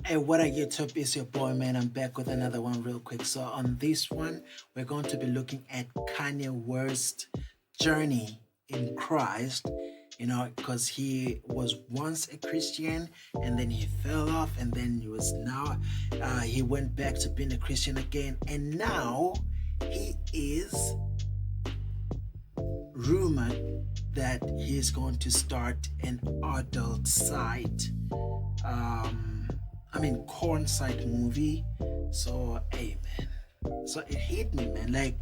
Hey, what up YouTube? It's your boy, man. I'm back with another one real quick. So on this one, we're going to be looking at Kanye West's journey in Christ, because he was once a Christian and then he fell off, and then he went back to being a Christian again, and now he is rumored that he's going to start an adult site corn site movie. So hey man, so it hit me, man. Like,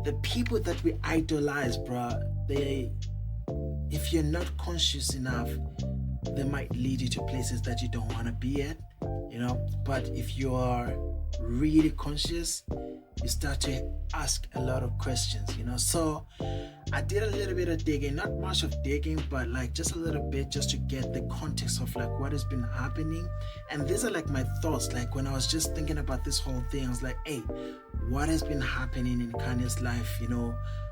the people that we idolize, bro, if you're not conscious enough, they might lead you to places that you don't want to be at, but if you are really conscious, you start to ask a lot of questions, so I did a little bit of digging, not much of digging, but like just a little bit, just to get the context of like what has been happening. And these are like my thoughts, like when I was just thinking about this whole thing, I was like, hey, what has been happening in Kanye's life?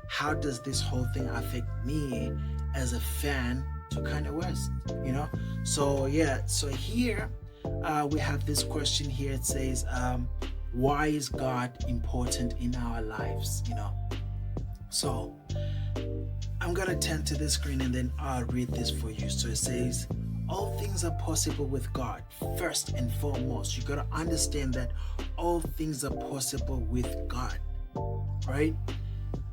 How does this whole thing affect me as a fan to Kanye West? So yeah, so here we have this question here. It says, why is God important in our lives? So I'm gonna turn to the screen and then I'll read this for you. So it says, all things are possible with God. First and foremost, you gotta understand that all things are possible with God, right?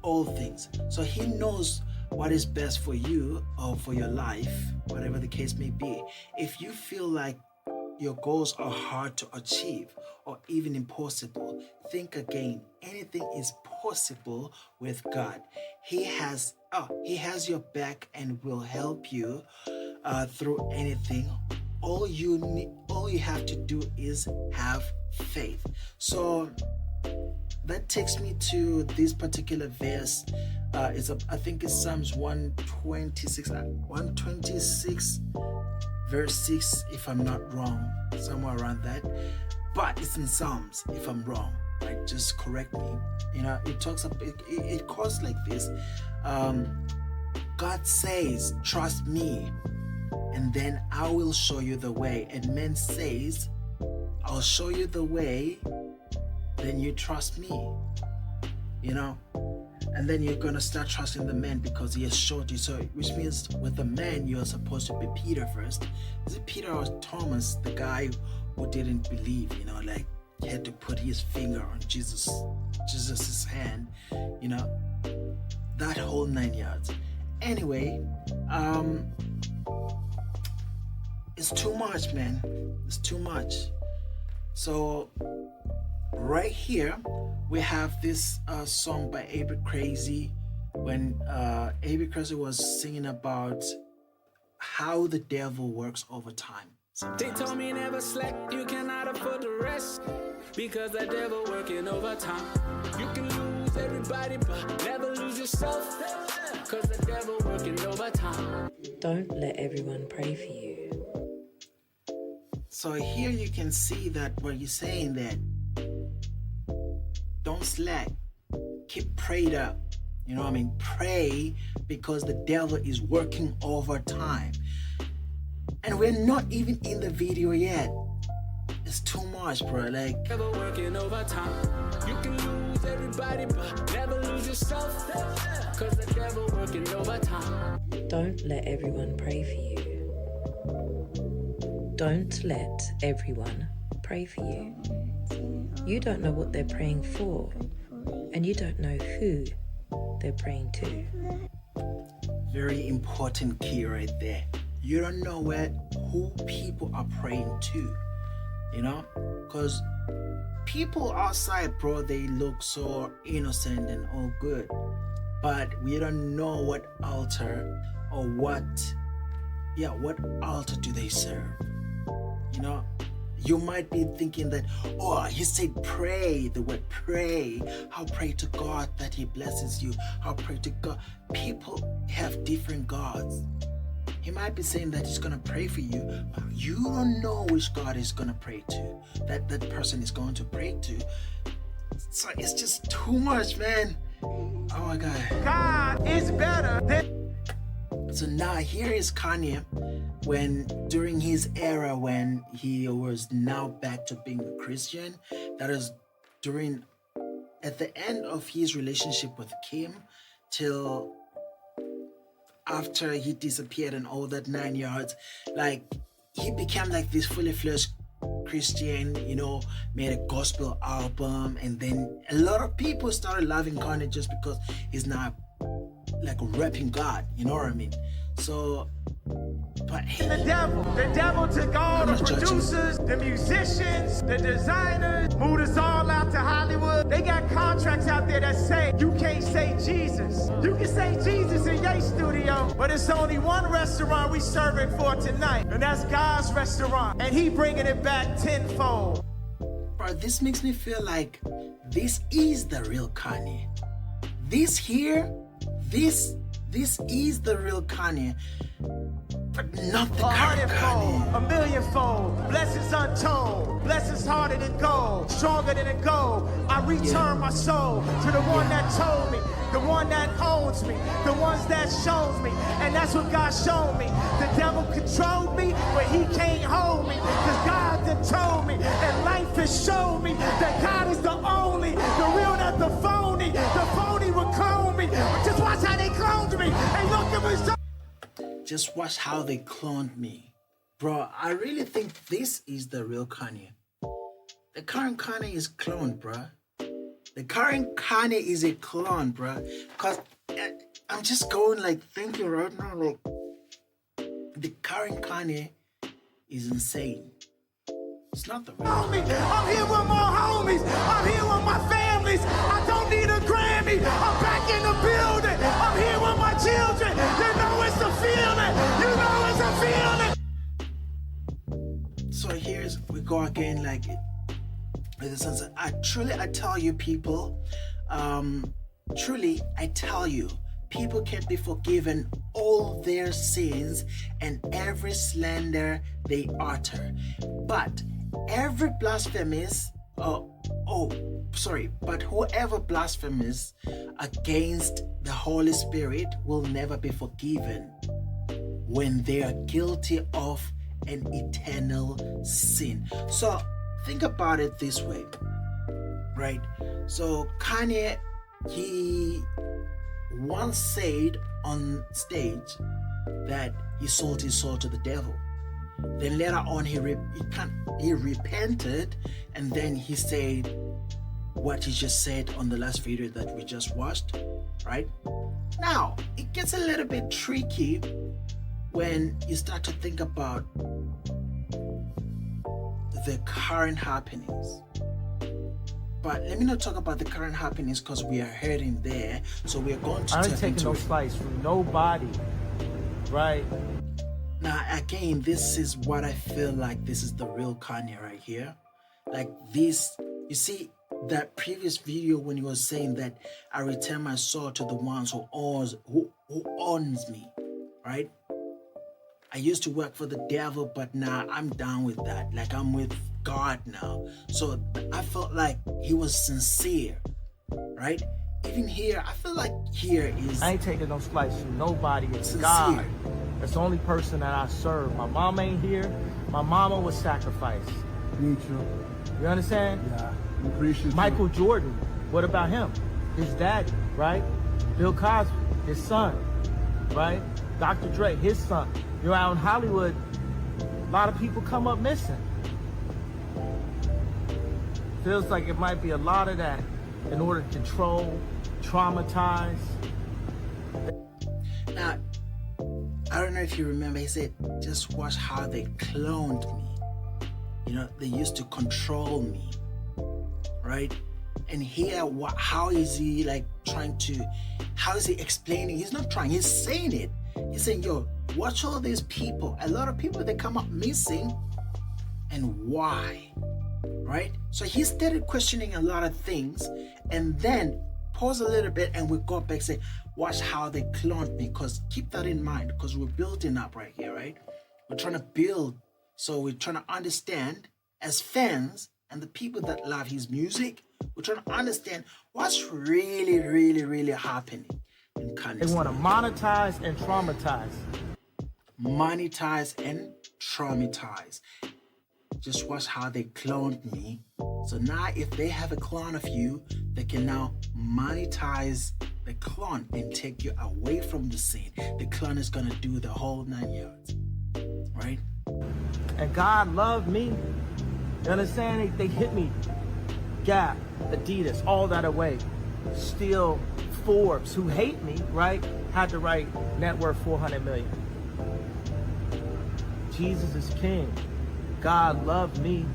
All things. So he knows what is best for you or for your life, whatever the case may be. If you feel like your goals are hard to achieve or even impossible, think again. Anything is possible with God. He has your back and will help you through anything. All you have to do is have faith. So that takes me to this particular verse. I think it's Psalms 126 verse 6, if I'm not wrong, somewhere around that. But it's in Psalms, if I'm wrong, right? Just correct me. It talks about it goes like this. God says, trust me, and then I will show you the way. And man says, I'll show you the way, then you trust me. And then you're gonna start trusting the man because he has showed you. So, which means with the man, you're supposed to be Peter first. Is it Peter or Thomas, the guy who didn't believe? Like, he had to put his finger on Jesus's hand. That whole 9 yards. Anyway, it's too much, man. It's too much. So right here we have this song by A.B. Crazy, when A.B. Crazy was singing about how the devil works over time. They told me never slack, you cannot afford to rest, because the devil working overtime. You can lose everybody, but never lose yourself, because the devil working overtime. Don't let everyone pray for you. So here you can see that what he's saying, that don't slack, keep prayed up. Pray, because the devil is working overtime. And we're not even in the video yet. It's too much, bro. Like, devil working overtime. You can lose everybody, but never lose yourself, because the devil working overtime. Don't let everyone pray for you. Don't let everyone pray for you. You don't know what they're praying for, and you don't know who they're praying to. Very important key right there. You don't know who people are praying to, because people outside, bro, they look so innocent and all good, but we don't know what altar or what altar do they serve. You might be thinking that, oh, he said pray, the word pray. I'll pray to God that he blesses you. I'll pray to God. People have different gods. He might be saying that he's going to pray for you, but you don't know which God is going to pray to, that person is going to pray to. So it's just too much, man. Oh my God. God is better than... So now here is Kanye when during his era when he was now back to being a Christian. That is during at the end of his relationship with Kim till after he disappeared and all that 9 yards. Like he became like this fully fledged Christian, you know, made a gospel album, and then a lot of people started loving Kanye just because he's now like rapping God, you know what I mean? So, but hey, The devil took all the producers, the musicians, the designers, moved us all out to Hollywood. They got contracts out there that say you can't say Jesus. You can say Jesus in your studio, but it's only one restaurant we serving for tonight, and that's God's restaurant, and he bringing it back tenfold. bro, this makes me feel like this is the real Kanye. This here, this is the real Kanye, but not the current Kanye. A millionfold, blessings untold, blessings harder than gold, stronger than a gold. I return my soul to the one that told me, the one that owns me, the ones that shows me, and that's what God showed me. The devil controlled me, but he can't hold me, because God done told me, and life has shown me that God is the only, the real, not the phony. The phony will clone me, but just watch how they cloned me, and look at me. Just watch how they cloned me. Bro, I really think this is the real Kanye. The current Kanye is cloned, bro. The current Kanye is a clone, bro. Because I'm just going like thinking right now, like the current Kanye is insane. It's not the real Kanye. I'm here with my homies. I'm here with my families. I don't need a Grammy. I'm back in the building. I'm here with my children. You know it's a feeling. You know it's a feeling. So here's we go again, like in the sense that I tell you people, truly I tell you, people can be forgiven all their sins and every slander they utter, but every blasphemous but whoever blasphemes against the Holy Spirit will never be forgiven when they are guilty of an eternal sin. So think about it this way, right? So Kanye, he once said on stage that he sold his soul to the devil. Then later on he repented, and then he said what he just said on the last video that we just watched, right? Now it gets a little bit tricky when you start to think about the current happenings. But let me not talk about the current happenings because we are heading there. So we are going to I ain't taking no slice from nobody, right? Now again, this is what I feel like this is the real Kanye right here. Like this, you see that previous video when he was saying that I return my soul to the ones who owns me, right? I used to work for the devil, but now I'm down with that. Like I'm with God now. So I felt like he was sincere, right? Even here, I feel like here is... I ain't taking no slice from nobody. It's sincere. God. That's the only person that I serve. My mom ain't here. My mama was sacrificed. Me too. You understand? Yeah. We appreciate Michael you. Jordan, what about him? His daddy, right? Bill Cosby, his son, right? Dr. Dre, his son. You're out in Hollywood, a lot of people come up missing. Feels like it might be a lot of that in order to control, traumatize. Now, I don't know if you remember, he said, just watch how they cloned me. You know, they used to control me, right? And here, how is he like trying to, how is he explaining? He's not trying, he's saying it. He's saying, yo, watch all these people. A lot of people, they come up missing. And why? Right? So he started questioning a lot of things, and then pause a little bit and we go back and say, watch how they cloned me. Because keep that in mind, because we're building up right here, right? We're trying to build. So we're trying to understand as fans and the people that love his music, we're trying to understand what's really, really, really happening. in Kanye's They want to life. monetize and traumatize. Monetize and traumatize. Just watch how they cloned me. So now if they have a clone of you, they can now monetize the clone and take you away from the scene. The clone is gonna do the whole 9 yards. Right? And God loved me. You understand? They hit me. Gap, Adidas, all that away. Still Forbes, who hate me, right? Had to write net worth 400 million. Jesus is king. God loved me.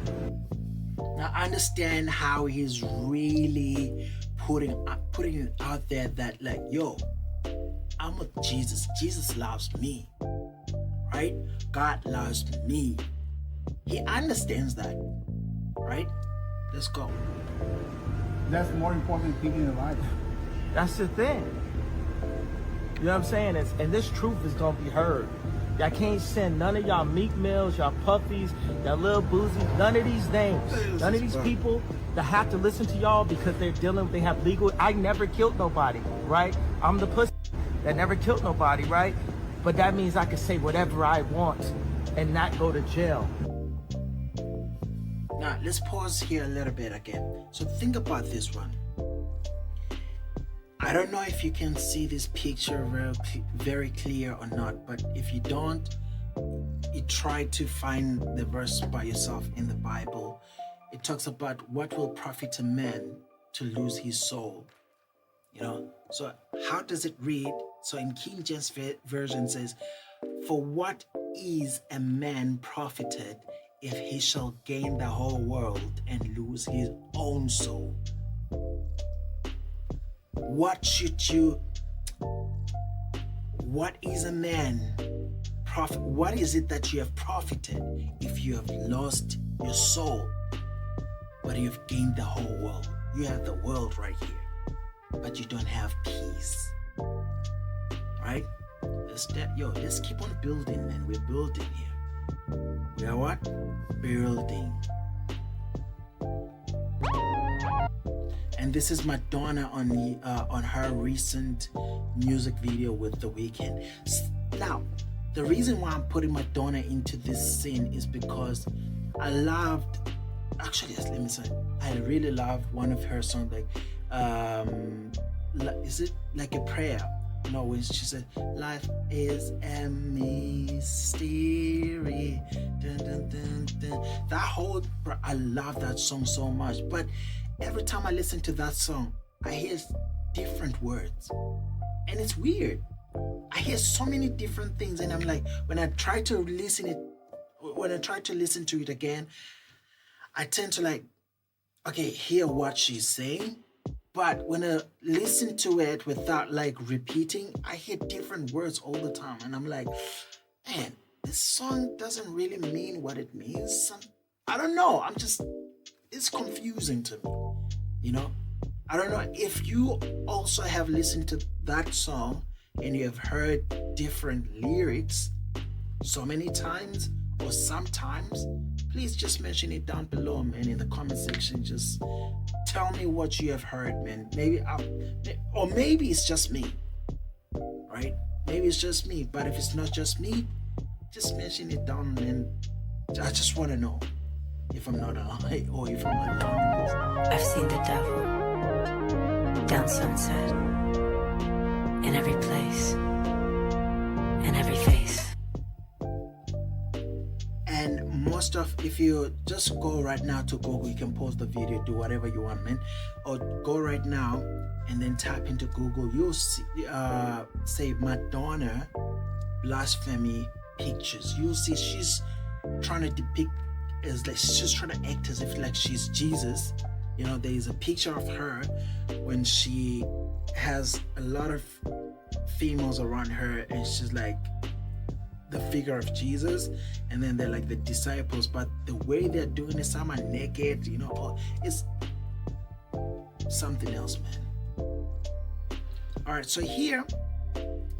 Now I understand how he's really putting it out there that like, yo, I'm with Jesus. Jesus loves me. Right? God loves me. He understands that. Right? Let's go. That's more important than thinking in life. That's the thing. You know what I'm saying? And this truth is gonna be heard. Y'all can't send none of y'all Meek Mills, y'all Puffies, y'all Lil Boozy, none of these names, none of these people that have to listen to y'all because they have legal. I never killed nobody, right? I'm the pussy that never killed nobody, right? But that means I can say whatever I want and not go to jail. Now let's pause here a little bit again. So think about this one. I don't know if you can see this picture very clear or not, but if you don't, you try to find the verse by yourself in the Bible. It talks about what will profit a man to lose his soul. You know, so how does it read? So in King James Version says, for what is a man profited if he shall gain the whole world and lose his own soul? What is a man profit? What is it that you have profited if you have lost your soul, but you've gained the whole world? You have the world right here, but you don't have peace. Right? Let's keep on building, man. We're building here. We are what? Building. And this is Madonna on her recent music video with The Weeknd. Now, the reason why I'm putting Madonna into this scene is because I really love one of her songs, is it like a prayer? No, when she said, life is a mystery. Dun, dun, dun, dun. I love that song so much. But every time I listen to that song, I hear different words. And it's weird. I hear so many different things. And I'm like, when I try to listen to it again, I tend to hear what she's saying. But when I listen to it without repeating, I hear different words all the time. And I'm like, man, this song doesn't really mean what it means. I don't know. It's confusing to me. You know? I don't know if you also have listened to that song and you have heard different lyrics so many times or sometimes. Please just mention it down below, man, in the comment section. Just tell me what you have heard, man. Maybe it's just me, right? Maybe it's just me. But if it's not just me, just mention it down, man. I just want to know if I'm not alive or if I'm alive. I've seen the devil down Sunset, in every place, in every face. And if you just go right now to Google, you can pause the video, do whatever you want, man. Or go right now and then type into Google. You'll see, say Madonna blasphemy pictures. You'll see she's trying to depict she's trying to act as if she's Jesus. You know, there is a picture of her when she has a lot of females around her and she's like the figure of Jesus, and then they're like the disciples, but the way they're doing it, some are naked, you know, it's something else, man. All right, so here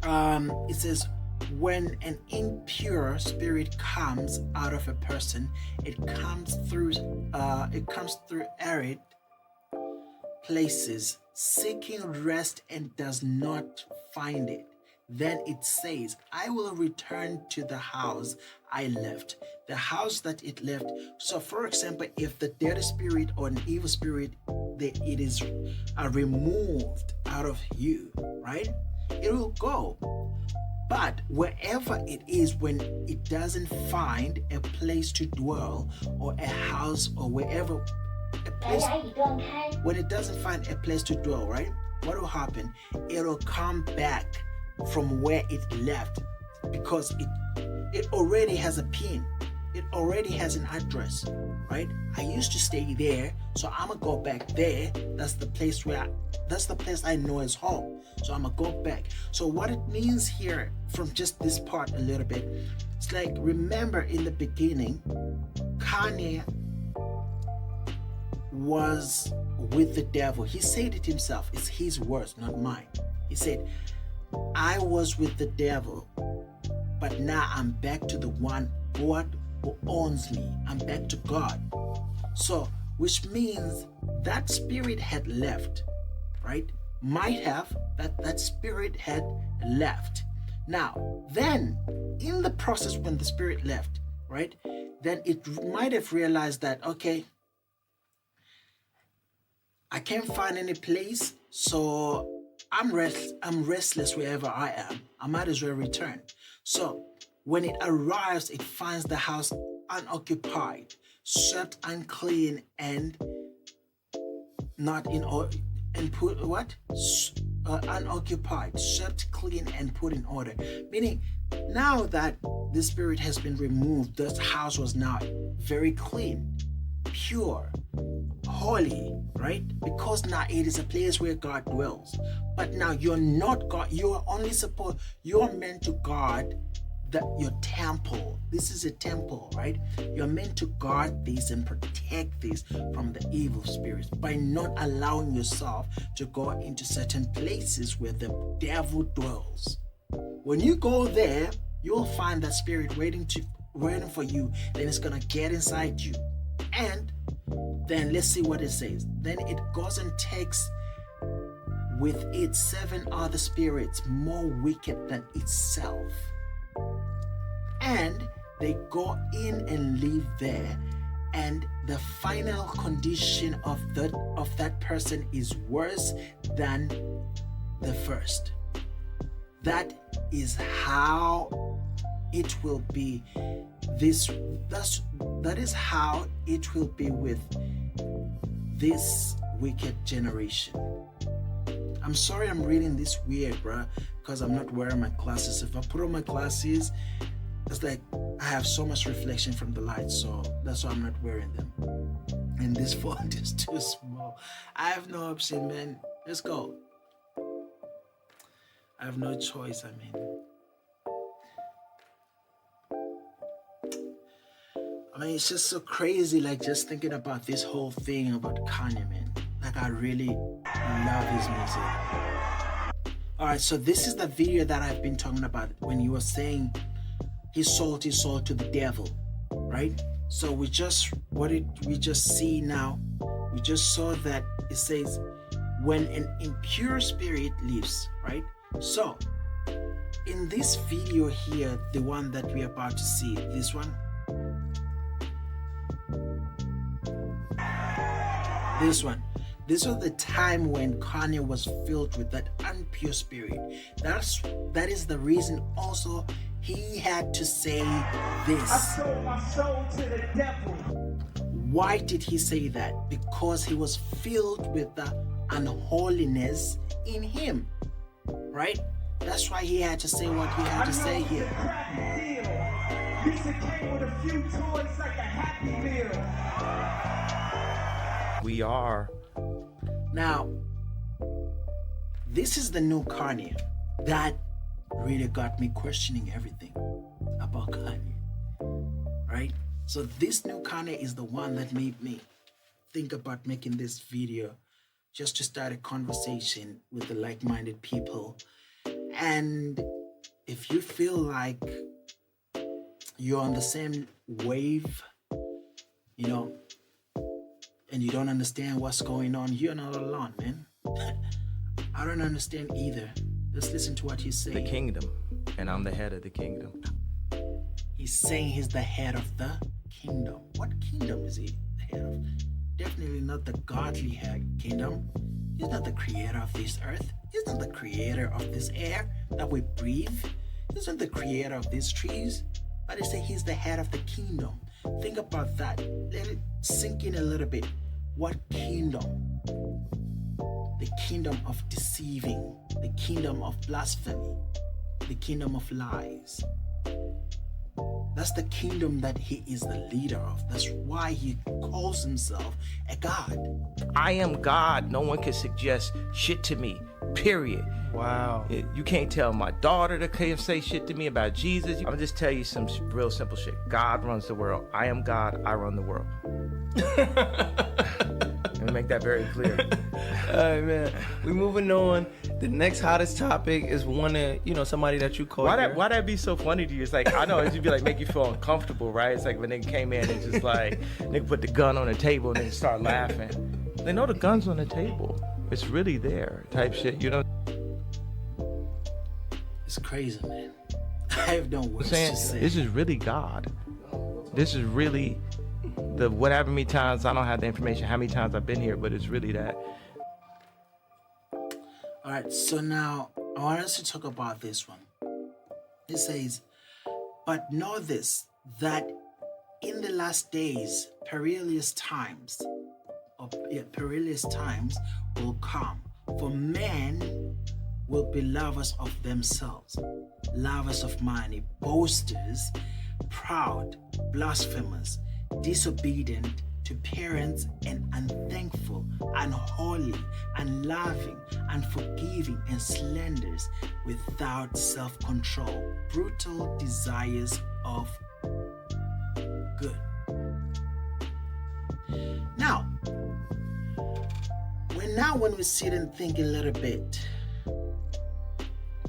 it says, when an impure spirit comes out of a person, it comes through arid places, seeking rest and does not find it, then it says, I will return to the house I left, the house that it left. So for example, if the dirty spirit or an evil spirit, it is removed out of you, right? It will go. But wherever it is, when it doesn't find a place to dwell or a house or wherever, a place, when it doesn't find a place to dwell, right? What will happen? It'll come back from where it left, because it already has a pin. It already has an address, right? I used to stay there, so I'm gonna go back there. That's the place I know is home. So I'm gonna go back. So what it means here, from just this part a little bit, it's like, remember in the beginning, Kanye was with the devil. He said it himself. It's his words, not mine. He said, I was with the devil, but now I'm back to the one who owns me. I'm back to God. So, which means that spirit had left, right? Might have, that spirit had left. Now, then, in the process when the spirit left, right, then it might have realized that, okay, I can't find any place, so I'm restless wherever I am. I might as well return. So when it arrives, it finds the house unoccupied, swept, unclean, and not in order, and put what? Unoccupied, swept, clean, and put in order. Meaning, now that the spirit has been removed, this house was now very clean, pure, holy, right? Because now it is a place where God dwells. But now you're not God. You're meant to guard your temple. This is a temple, right? You're meant to guard this and protect this from the evil spirits by not allowing yourself to go into certain places where the devil dwells. When you go there, you'll find that spirit waiting for you. Then it's gonna get inside you, and then let's see what it says. Then it goes and takes with it 7 other spirits more wicked than itself, and they go in and live there, and the final condition of that person is worse than the first. That is how it will be. That is how it will be with this wicked generation. I'm sorry I'm reading this weird, bruh, because I'm not wearing my glasses. If I put on my glasses, it's like I have so much reflection from the light, so that's why I'm not wearing them. And this font is too small. I have no option, man. Let's go. I have no choice, I mean, it's just so crazy, like, just thinking about this whole thing about Kanye, man. Like, I really love his music. Alright, so this is the video that I've been talking about when you were saying he sold his soul to the devil, right? So we just see now, we just saw that it says when an impure spirit leaves, right? So in this video here, the one that we're about to see, this one, this was the time when Kanye was filled with that impure spirit. That is the reason also he had to say this. I sold my soul to the devil. Why did he say that? Because he was filled with the unholiness in him, right? That's why he had to say what he had to say here. Came with a few toys like a Happy Meal. We are. Now, this is the new Kanye. That really got me questioning everything about Kanye, right? So this new Kanye is the one that made me think about making this video, just to start a conversation with the like-minded people. And if you feel like you're on the same wave, you know, and you don't understand what's going on, you're not alone, man. I don't understand either. Let's listen to what he's The saying. kingdom, and I'm the head of the kingdom. He's saying he's the head of the kingdom. What kingdom is he the head of? Definitely not the godly kingdom. He's not the creator of this earth. He's not the creator of this air that we breathe. He's not the creator of these trees. But they say he's the head of the kingdom. Think about that. Let it sink in a little bit. What kingdom? The kingdom of deceiving, the kingdom of blasphemy, the kingdom of lies. That's the kingdom that he is the leader of. That's why he calls himself a God. I am God. No one can suggest shit to me, period. Wow. You can't tell my daughter to say shit to me about Jesus. I'm gonna just tell you some real simple shit. God runs the world. I am God. I run the world. Let me make that very clear. All right, man. We moving on. The next hottest topic is one of, somebody that you call. Why that be so funny to you? It's like, I know it'd be like make you feel uncomfortable, right? It's like when they came in and just like they put the gun on the table and then start laughing. They know the gun's on the table. It's really there, type shit. It's crazy, man. I have no words to say. This is really God. This is really the whatever many times, I don't have the information how many times I've been here, but it's really that. All right, so now I want us to talk about this one. It says, but know this, that in the last days, perilous times will come. For men will be lovers of themselves, lovers of money, boasters, proud, blasphemers, disobedient to parents, and unthankful, unholy, unloving, unforgiving, and slanderers, without self-control, brutal desires of good. Now, when we sit and think a little bit,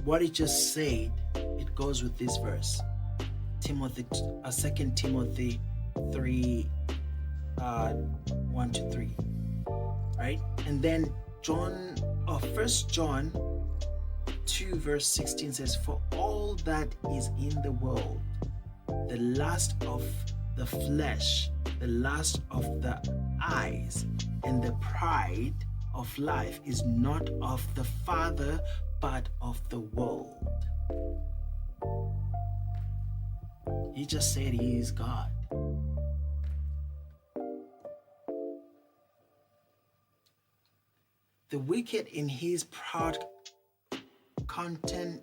what he just said, it goes with this verse. 2 Timothy 3, 1-3, right? And then 1 John 2 verse 16 says, for all that is in the world, the lust of the flesh, the lust of the eyes, and the pride of life is not of the Father, but of the world. He just said he is God. The wicked in his proud continence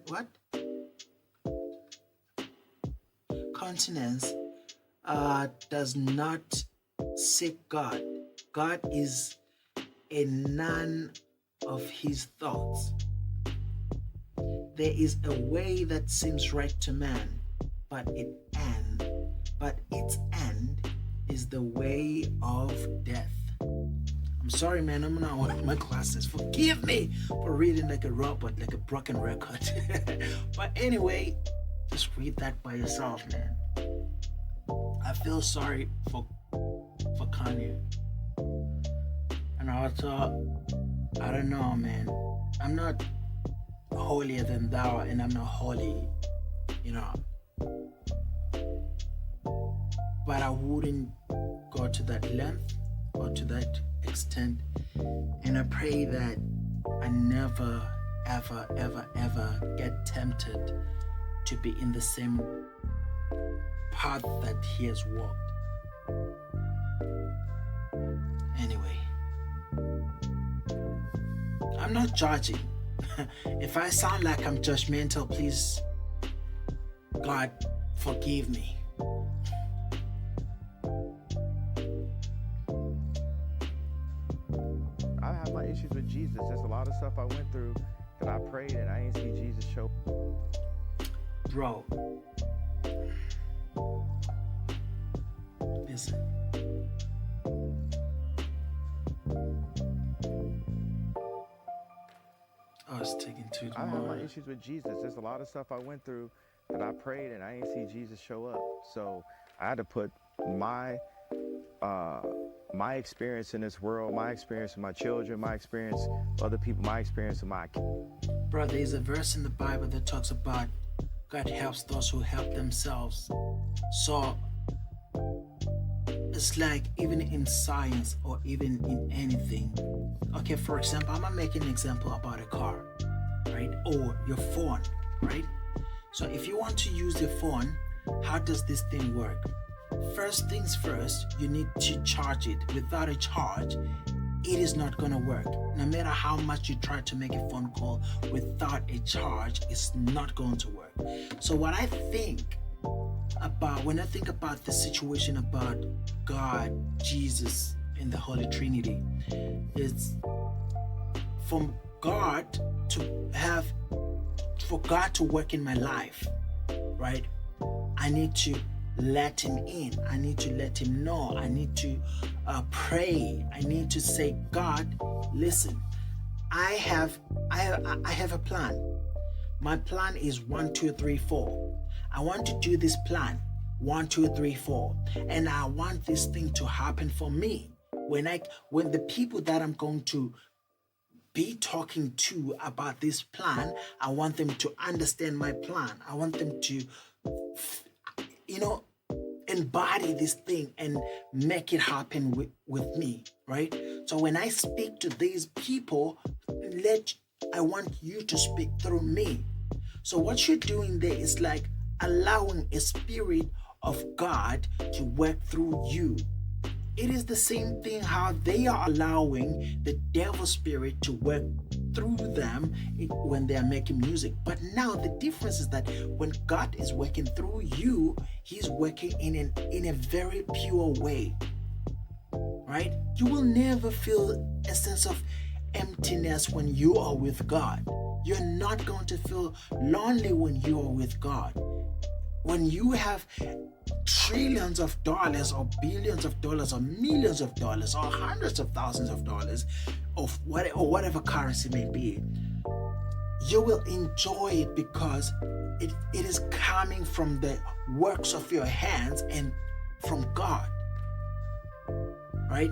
does not seek God. God is a none of his thoughts. There is a way that seems right to man, but its end is the way of death. I'm sorry, man, I'm not wearing my glasses. Forgive me for reading like a robot, like a broken record. But anyway, just read that by yourself, man. I feel sorry for Kanye. And also, I don't know, man. I'm not holier than thou, and I'm not holy, But I wouldn't go to that length or to that extent. And I pray that I never, ever, ever, ever get tempted to be in the same path that he has walked. Anyway, I'm not judging. If I sound like I'm judgmental, please, God, forgive me. I have my issues with Jesus. There's a lot of stuff I went through that I prayed and I didn't see Jesus show. Bro, listen. Oh, it's taking too long. I have my issues with Jesus. There's a lot of stuff I went through that I prayed and I didn't see Jesus show up. So I had to put my my experience in this world, my experience with my children, my experience with other people, my experience with my Bro, there's a verse in the Bible that talks about God helps those who help themselves. So it's like even in science or even in anything. Okay, for example, I'm gonna make an example about a car, right? Or your phone, right? So if you want to use your phone, how does this thing work? First things first, you need to charge it. Without a charge, it is not gonna work. No matter how much you try to make a phone call without a charge, it's not going to work. So what I think about when I think about the situation about God, Jesus, and the Holy Trinity, is for God to work in my life, right? I need to let him in. I need to let him know. I need to pray. I need to say, God, listen, I have a plan. My plan is 1, 2, 3, 4. I want to do this plan 1, 2, 3, 4, and I want this thing to happen for me. When the people that I'm going to be talking to about this plan, I want them to understand my plan. I want them to, embody this thing and make it happen with me, right? So when I speak to these people, I want you to speak through me. So what you're doing there is like allowing a spirit of God to work through you. It is the same thing how they are allowing the devil spirit to work through them when they are making music. But now the difference is that when God is working through you, he's working in a very pure way, right? You will never feel a sense of emptiness when you are with God. You're not going to feel lonely when you are with God. When you have trillions of dollars or billions of dollars or millions of dollars or hundreds of thousands of dollars or whatever currency may be, you will enjoy it because it is coming from the works of your hands and from God, right?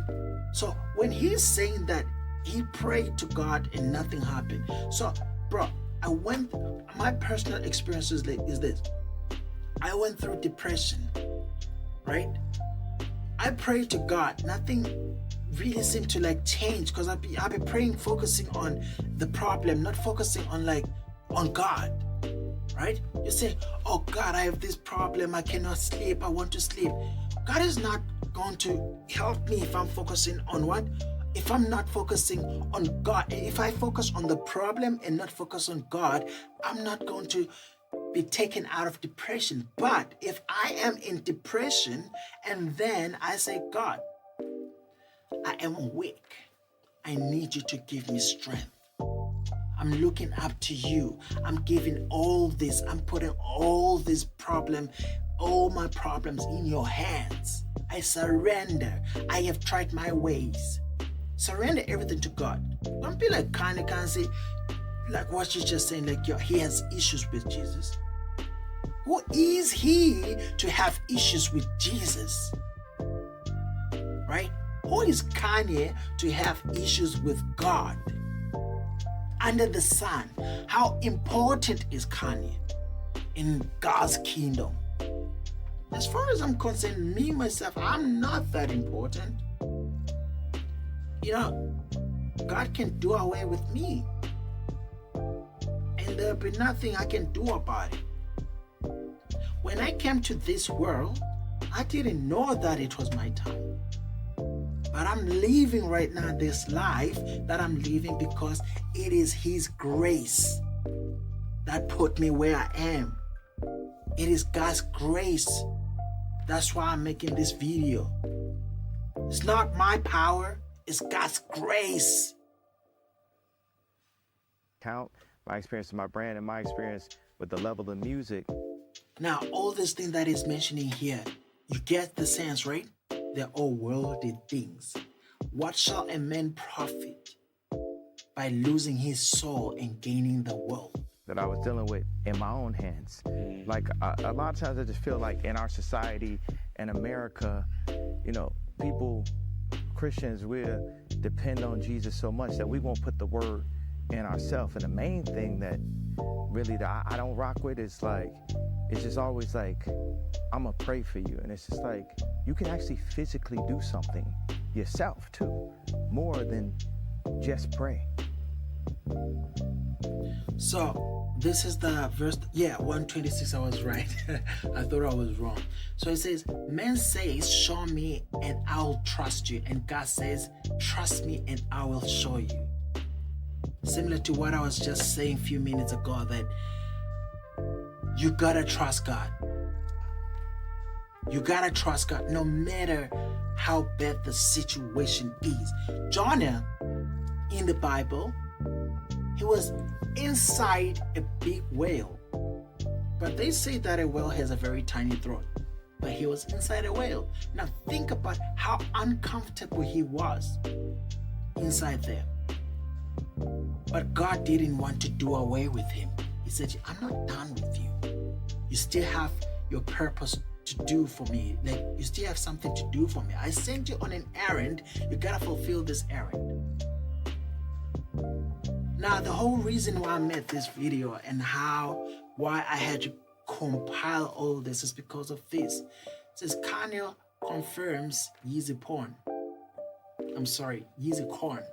So when he's saying that he prayed to God and nothing happened, so bro, my personal experience is this. I went through depression, right? I prayed to God. Nothing really seemed to change because I've been praying, focusing on the problem, not focusing on God, right? You say, oh God, I have this problem. I cannot sleep. I want to sleep. God is not going to help me if I'm focusing on what? If I'm not focusing on God. If I focus on the problem and not focus on God, I'm not going to be taken out of depression. But if I am in depression and then I say, God, I am weak. I need you to give me strength. I'm looking up to you. I'm giving all this. I'm putting all this all my problems in your hands. I surrender. I have tried my ways. Surrender everything to God. Don't be like Kanye can't say, like what she's just saying, he has issues with Jesus. Who is he to have issues with Jesus? Right? Who is Kanye to have issues with God? Under the sun, how important is Kanye in God's kingdom? As far as I'm concerned, me, myself, I'm not that important. God can do away with me. And there'll be nothing I can do about it. When I came to this world, I didn't know that it was my time. But I'm living right now this life that I'm living because it is His grace that put me where I am. It is God's grace. That's why I'm making this video. It's not my power, it's God's grace. Count my experience with my brand and my experience with the level of music. Now, all this thing that is mentioning here, you get the sense, right? They're all worldly things. What shall a man profit by losing his soul and gaining the world? That I was dealing with in my own hands. Like a lot of times I just feel like in our society in America, people Christians, we depend on Jesus so much that we won't put the word in ourselves. And the main thing that really that I don't rock with is like, it's just always like, I'm gonna pray for you. And it's just like, you can actually physically do something yourself too, more than just pray. So this is the verse, 126. I was right. I thought I was wrong. So it says, man says, show me and I'll trust you. And God says, trust me and I will show you. Similar to what I was just saying a few minutes ago, that you gotta trust God. You gotta trust God no matter how bad the situation is. Jonah in the Bible, he was inside a big whale. But they say that a whale has a very tiny throat. But he was inside a whale. Now think about how uncomfortable he was inside there. But God didn't want to do away with him. He said, I'm not done with you. You still have your purpose to do for me. Like, you still have something to do for me. I sent you on an errand. You gotta fulfill this errand. Now, the whole reason why I made this video and why I had to compile all this is because of this. It says Kanye confirms Yeezy porn. Yeezy corn.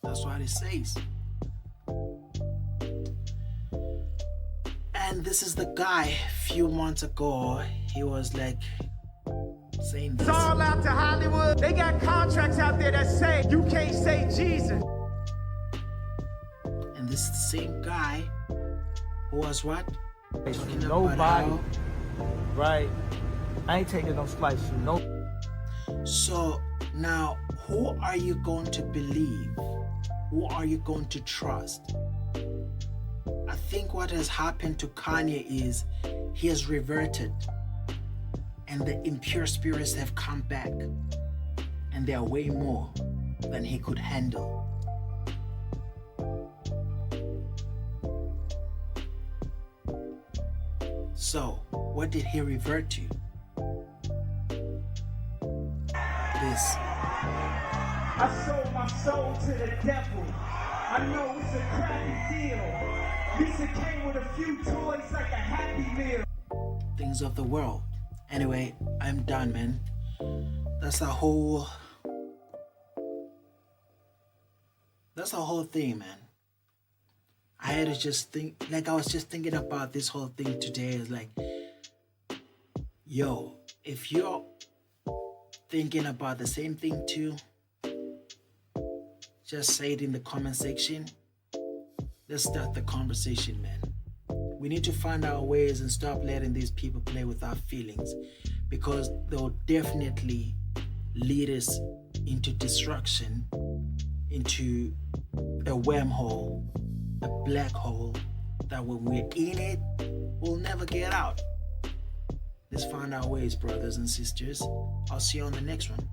That's what it says. And this is the guy a few months ago. He was like saying this. It's all out to Hollywood. They got contracts out there that say you can't say Jesus. And this is the same guy who was what? Talking about Nobody. how- Right? I ain't taking no slice from no. So now, who are you going to believe? Who are you going to trust? I think what has happened to Kanye is he has reverted and the impure spirits have come back and they are way more than he could handle. So, what did he revert to? This. I sold my soul to the devil. I know it's a crappy deal. Lisa came with a few toys like a Happy Meal. Things of the world. Anyway, I'm done, man. That's the whole thing, man. I had to just think, like I was just thinking about this whole thing today. It's like, yo, if you're thinking about the same thing too, just say it in the comment section. Let's start the conversation, man. We need to find our ways and stop letting these people play with our feelings, because they'll definitely lead us into destruction, into a wormhole, a black hole that when we're in it, we'll never get out. Let's find our ways, brothers and sisters. I'll see you on the next one.